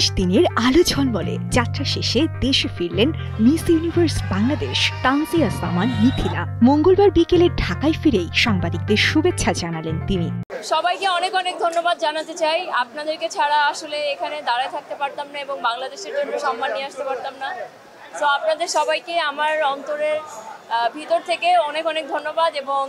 30 দিনের আলো ঝলমলে যাত্রা শেষে দেশে ফিরলেন মিস ইউনিভার্স বাংলাদেশ তানজিয়া সামান মিথিলা। মঙ্গলবার বিকেলে ঢাকায় ফিরেই সাংবাদিকদের শুভেচ্ছা জানালেন তিনি। সবাইকে অনেক অনেক ধন্যবাদ জানাতে চাই। আপনাদেরকে ছাড়া আসলে এখানে দাঁড়ায় থাকতে পারতাম না এবং বাংলাদেশের জন্য সম্মান নিয়ে আসতে পারতাম না। সো আপনাদের সবাইকে আমার অন্তরের ভিতর থেকে অনেক অনেক ধন্যবাদ এবং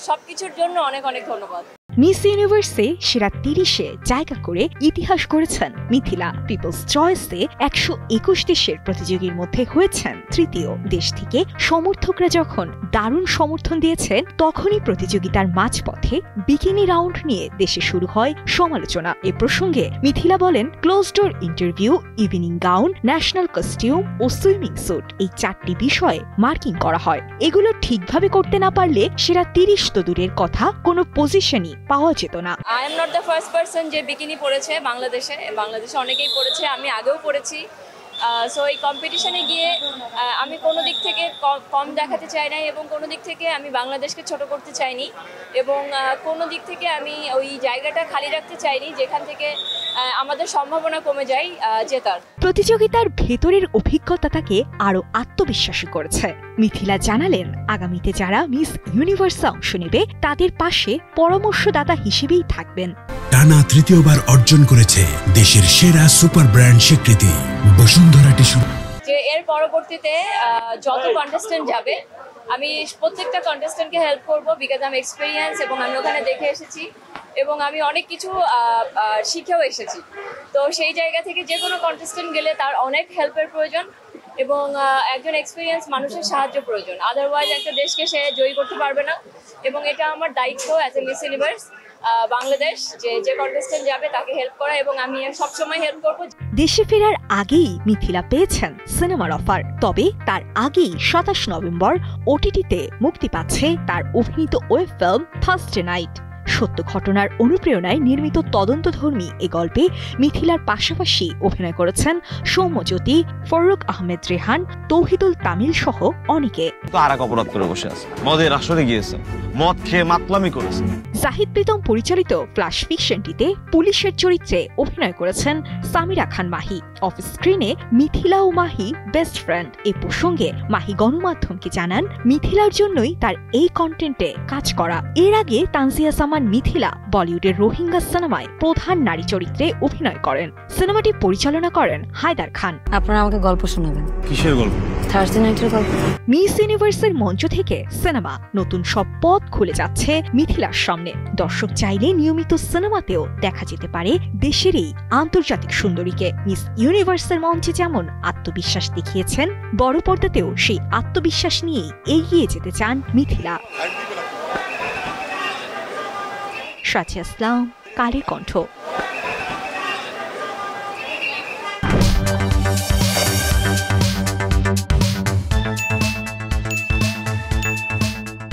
সবকিছুর জন্য অনেক অনেক ধন্যবাদ। মিস ইউনিভার্সে সেরা 30-এ জায়গা করে ইতিহাস করেছেন মিথিলা। পিপলস চয়েসে 121 দেশের প্রতিযোগীর মধ্যে হয়েছেন তৃতীয়। দেশ থেকে সমর্থকরা যখন দারুণ সমর্থন দিয়েছেন তখনই প্রতিযোগিতার মাঝপথে বিকিনি রাউন্ড নিয়ে দেশে শুরু হয় সমালোচনা। এ প্রসঙ্গে মিথিলা বলেন, close door interview, evening gown, national costume ও সুইমিং স্যুট এই 4টি বিষয়ে মার্কিং করা হয়। এগুলো ঠিকভাবে করতে না পারলে সেরা 30 তো দূরের কথা কোনো পজিশনই পাওয়া যেত না। I am not the first person যে বিকিনি পরেছে বাংলাদেশে অনেকেই পরেছে, আমি আগেও পরেছি। সো এই কম্পিটিশনে গিয়ে আমি কোনো দিক থেকে কম দেখাতে চাই নাই এবং কোনো দিক থেকে আমি বাংলাদেশকে ছোট করতে চাইনি এবং কোনো দিক থেকে আমি ওই জায়গাটা খালি রাখতে চাইনি যেখান থেকে আমাদের সম্ভাবনা কমে যায় জেতার। প্রতিযোগিতার ভেতরের অভিজ্ঞতা তাকে আরো আত্মবিশ্বাসী করেছে। মিথিলা জানালেন, আগামীতে যারা মিস ইউনিভার্সে অংশ নেবে তাদের পাশে পরামর্শদাতা হিসেবেই থাকবেন। টানা তৃতীয়বার অর্জন করেছে দেশের সেরা সুপার ব্র্যান্ড স্বীকৃতি বসুন্ধরা টিস্যু। যে এর পরবর্তীতে যত কন্টেস্টেন্ট যাবে আমি প্রত্যেকটা কন্টেস্টেন্টকে হেল্প করবো, বিকজ আমি এক্সপিরিয়েন্স এবং আমি ওখানে দেখে এসেছি এবং আমি অনেক কিছু শিখেও এসেছি। তো সেই জায়গা থেকে যে কোনো কন্টেস্টেন্ট গেলে তার অনেক হেল্পের প্রয়োজন এবং একজন এক্সপিরিয়েন্স মানুষের সাহায্য প্রয়োজন, আদারওয়াইজ একটা দেশকে সে জয়ী করতে পারবে না। এবং এটা আমার দায়িত্ব as a miss universe Bangladesh যে কন্টেস্টেন্ট যাবে তাকে হেল্প করা এবং আমি সবসময় হেল্প করব। দেশে ফেরার আগেই মিথিলা পেয়েছেন সিনেমার অফার, তবে তার আগেই 27 নভেম্বর ওটিটিতে মুক্তি পাচ্ছে তার অভিনীত ওয়েব ফিল্ম থার্সডে নাইট। সত্য ঘটনার অনুপ্রেরণায় নির্মিত তদন্তধর্মী এ গল্পে মিথিলার পাশাপাশি অভিনয় করেছেন সৌম্যজ্যোতি, ফররুখ আহমেদ রেহান, তৌহিদুল তামিল সহ অনেকে। অপরাধ করে বসে আছে, মদের আসরে গিয়েছে, মদ খেয়ে মাতলামি করেছে। জাহিদ প্রীতম পরিচালিত ফ্ল্যাশ ফিকশনটিতে পুলিশের চরিত্রে অভিনয় করেছেন সামিরা খান মাহি। অফ স্ক্রিনে মিথিলা ও মাহি বেস্ট ফ্রেন্ড। এ প্রসঙ্গে মাহি গণমাধ্যমকে জানান, মিথিলার জন্যই তার এই কন্টেন্টে কাজ করা। এর আগে তানজিয়া সামান মিথিলা বলিউডের রোহিঙ্গা সিনেমায় প্রধান নারী চরিত্রে অভিনয় করেন। সিনেমাটি পরিচালনা করেন হায়দার খান। আপনারা আমাকে গল্প শোনাবেন। কিসের গল্প? থার্সডে নাইটের গল্প। মিস ইউনিভার্সের মঞ্চ থেকে সিনেমা, নতুন সব পথ খুলে যাচ্ছে মিথিলার সামনে। দর্শক চাইলে নিয়মিত সিনেমাতেও দেখা যেতে পারে দেশের এই আন্তর্জাতিক সুন্দরীকে। মিস ইউনিভার্সের মঞ্চে যেমন আত্মবিশ্বাস দেখিয়েছেন, বড় পর্দাতেও সেই আত্মবিশ্বাস নিয়েই এগিয়ে যেতে চান মিথিলা। সাথী আসলাম, কালের কণ্ঠ।